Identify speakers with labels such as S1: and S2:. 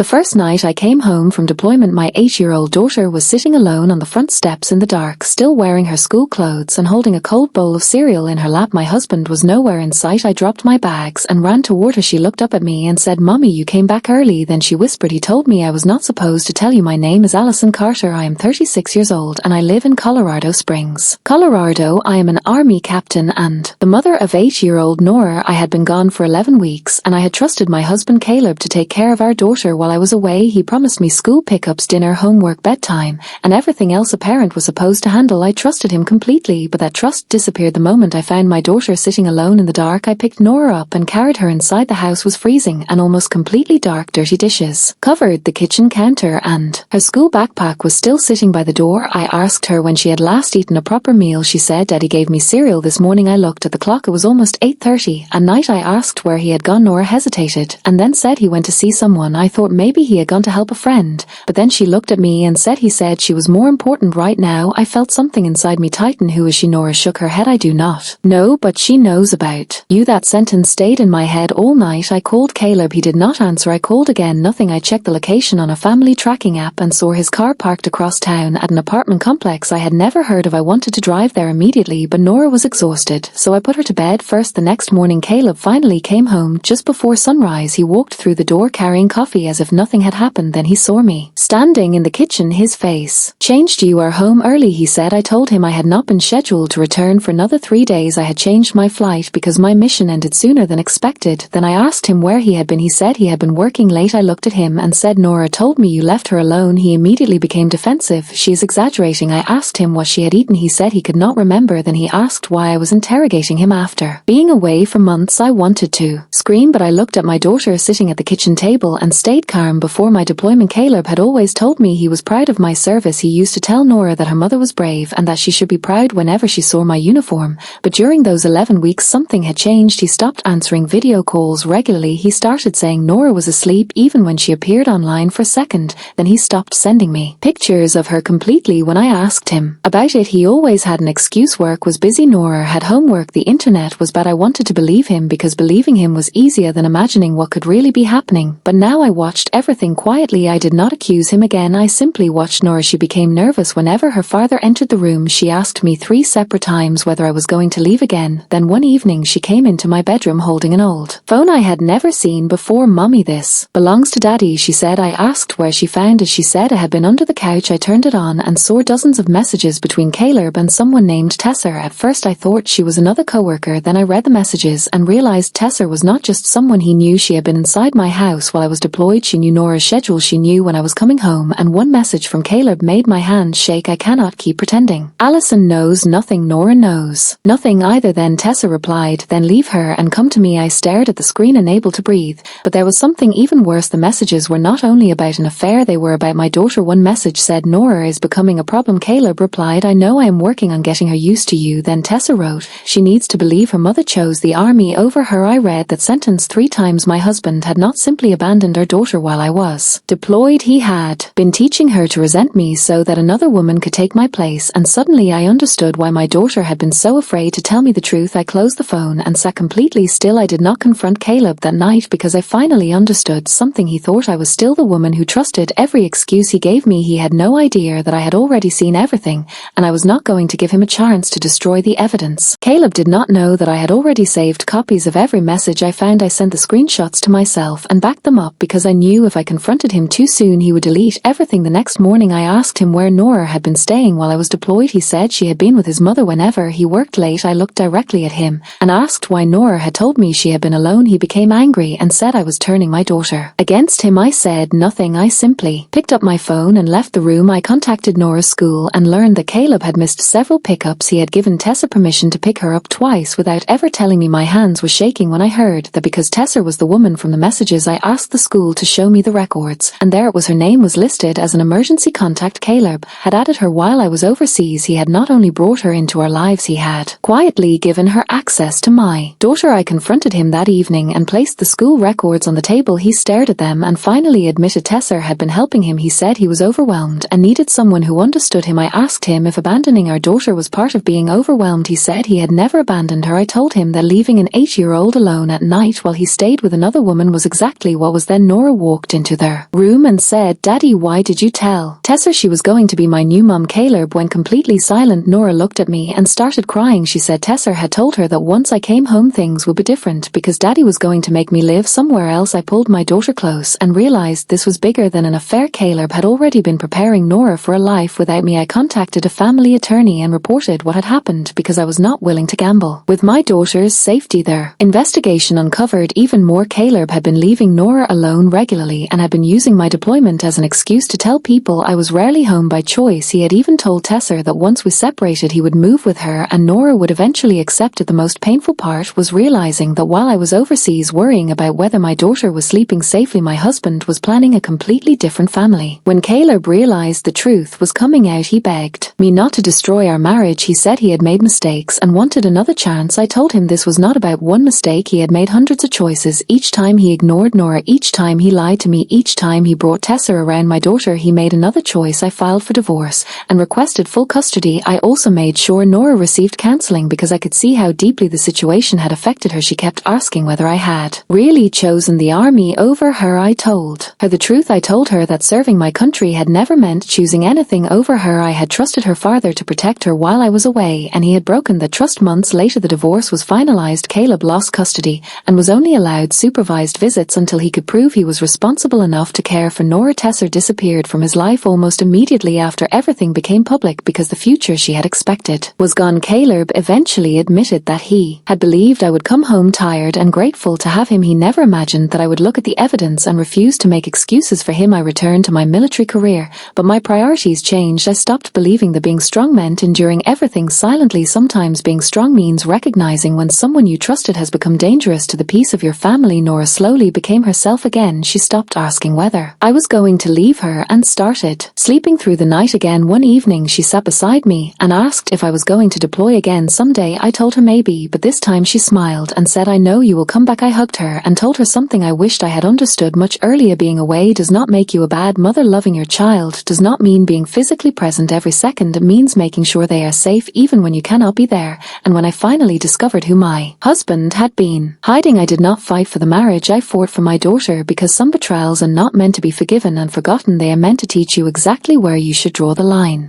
S1: The first night I came home from deployment, my 8-year-old daughter was sitting alone on the front steps in the dark, still wearing her school clothes and holding a cold bowl of cereal in her lap. My husband was nowhere in sight. I dropped my bags and ran toward her. She looked up at me and said, "Mommy, you came back early." Then she whispered, "He told me I was not supposed to tell you. My name is Allison Carter. I am 36 years old and I live in Colorado Springs, Colorado. I am an Army captain and the mother of 8-year-old Nora. I had been gone for 11 weeks and I had trusted my husband Caleb to take care of our daughter while I was away. He promised me school pickups, dinner, homework, bedtime, and everything else a parent was supposed to handle. I trusted him completely, but that trust disappeared the moment I found my daughter sitting alone in the dark. I picked Nora up and carried her inside. The house was freezing and almost completely dark. Dirty dishes covered the kitchen counter and her school backpack was still sitting by the door. I asked her when she had last eaten a proper meal. She said, "Daddy gave me cereal this morning." I looked at the clock. It was almost 8:30 at night. I asked where he had gone. Nora hesitated and then said he went to see someone. I thought maybe he had gone to help a friend, but then she looked at me and said he said she was more important right now. I felt something inside me tighten. "Who is she?" Nora shook her head. "I do not know, but she knows about you." That sentence stayed in my head all night. I called Caleb. He did not answer. I called again. Nothing. I checked the location on a family tracking app and saw his car parked across town at an apartment complex I had never heard of. I wanted to drive there immediately, but Nora was exhausted, so I put her to bed first. The next morning, Caleb finally came home just before sunrise. He walked through the door carrying coffee as if nothing had happened. Then he saw me standing in the kitchen. His face changed. "You are home early," he said. I told him I had not been scheduled to return for another 3 days. I had changed my flight because my mission ended sooner than expected. Then I asked him where he had been. He said he had been working late. I looked at him and said, "Nora told me you left her alone." He immediately became defensive. "She is exaggerating." I asked him what she had eaten. He said he could not remember. Then he asked why I was interrogating him. After being away for months, I wanted to scream, but I looked at my daughter sitting at the kitchen table and stayed calm. Before my deployment, Caleb had always told me he was proud of my service. He used to tell Nora that her mother was brave and that she should be proud whenever she saw my uniform. But during those 11 weeks, something had changed. He stopped answering video calls regularly. He started saying Nora was asleep even when she appeared online for a second. Then he stopped sending me pictures of her completely. When I asked him about it, he always had an excuse. Work was busy. Nora had homework. The internet was bad. I wanted to believe him because believing him was easier than imagining what could really be happening. But now I watched everything quietly. I did not accuse him again. I simply watched Nora. She became nervous whenever her father entered the room. She asked me 3 separate times whether I was going to leave again. Then one evening she came into my bedroom holding an old phone I had never seen before. "Mommy, this belongs to Daddy," she said. I asked where she found it. She said it had been under the couch. I turned it on and saw dozens of messages between Caleb and someone named Tessa. At first I thought she was another coworker. Then I read the messages and realized Tessa was not just someone he knew. She had been inside my house while I was deployed. She knew Nora's schedule. She knew when I was coming home, and one message from Caleb made my hand shake. "I cannot keep pretending. Allison knows nothing. Nora knows nothing either." Then Tessa replied, "Then leave her and come to me." I stared at the screen, unable to breathe. But there was something even worse. The messages were not only about an affair, they were about my daughter. One message said, "Nora is becoming a problem." Caleb replied, "I know, I am working on getting her used to you." Then Tessa wrote, "She needs to believe her mother chose the army over her." I read that sentence 3 times. My husband had not simply abandoned our daughter while I was deployed. He had been teaching her to resent me so that another woman could take my place. And suddenly I understood why my daughter had been so afraid to tell me the truth. I closed the phone and sat completely still. I did not confront Caleb that night because I finally understood something. He thought I was still the woman who trusted every excuse he gave me. He had no idea that I had already seen everything, and I was not going to give him a chance to destroy the evidence. Caleb did not know that I had already saved copies of every message I found. I sent the screenshots to myself and backed them up because I knew if I confronted him too soon he would delete everything. The next morning I asked him where Nora had been staying while I was deployed. He said she had been with his mother whenever he worked late. I looked directly at him and asked why Nora had told me she had been alone. He became angry and said I was turning my daughter against him. I said nothing. I simply picked up my phone and left the room. I contacted Nora's school and learned that Caleb had missed several pickups. He had given Tessa permission to pick her up twice without ever telling me. My hands were shaking when I heard that because Tessa was the woman from the messages. I asked the school to show me the records, and there it was. Her name was listed as an emergency contact. Caleb had added her while I was overseas. He had not only brought her into our lives, he had quietly given her access to my daughter. I confronted him that evening and placed the school records on the table. He stared at them and finally admitted Tessa had been helping him. He said he was overwhelmed and needed someone who understood him. I asked him if abandoning our daughter was part of being overwhelmed. He said he had never abandoned her. I told him that leaving an 8-year-old alone at night while he stayed with another woman was exactly what was then. Nora wore walked into their room and said, "Daddy, why did you tell Tessa she was going to be my new mum?" Caleb went completely silent. Nora looked at me and started crying. She said Tessa had told her that once I came home things would be different because Daddy was going to make me live somewhere else. I pulled my daughter close and realized this was bigger than an affair. Caleb had already been preparing Nora for a life without me. I contacted a family attorney and reported what had happened because I was not willing to gamble with my daughter's safety. Their investigation uncovered even more. Caleb had been leaving Nora alone regularly and had been using my deployment as an excuse to tell people I was rarely home by choice. He had even told Tessa that once we separated he would move with her and Nora would eventually accept it. The most painful part was realizing that while I was overseas worrying about whether my daughter was sleeping safely, my husband was planning a completely different family. When Caleb realized the truth was coming out, he begged me not to destroy our marriage. He said he had made mistakes and wanted another chance. I told him this was not about one mistake. He had made hundreds of choices. Each time he ignored Nora, each time he lied to me, each time he brought Tessa around my daughter, he made another choice. I filed for divorce and requested full custody. I also made sure Nora received counseling because I could see how deeply the situation had affected her. She kept asking whether I had really chosen the army over her. I told her the truth. I told her that serving my country had never meant choosing anything over her. I had trusted her father to protect her while I was away, and he had broken that trust. Months later, the divorce was finalized. Caleb lost custody and was only allowed supervised visits until he could prove he was responsible enough to care for Nora. Tessa disappeared from his life almost immediately after everything became public because the future she had expected was gone. Caleb eventually admitted that he had believed I would come home tired and grateful to have him. He never imagined that I would look at the evidence and refuse to make excuses for him. I returned to my military career, but my priorities changed. I stopped believing that being strong meant enduring everything silently. Sometimes being strong means recognizing when someone you trusted has become dangerous to the peace of your family. Nora slowly became herself again. She stopped asking whether I was going to leave her and started sleeping through the night again. One evening she sat beside me and asked if I was going to deploy again someday. I told her maybe, but this time she smiled and said, "I know you will come back." I hugged her and told her something I wished I had understood much earlier. Being away does not make you a bad mother. Loving your child does not mean being physically present every second. It means making sure they are safe even when you cannot be there. And when I finally discovered who my husband had been hiding, I did not fight for the marriage. I fought for my daughter because some betrayals are not meant to be forgiven and forgotten. They are meant to teach you exactly where you should draw the line.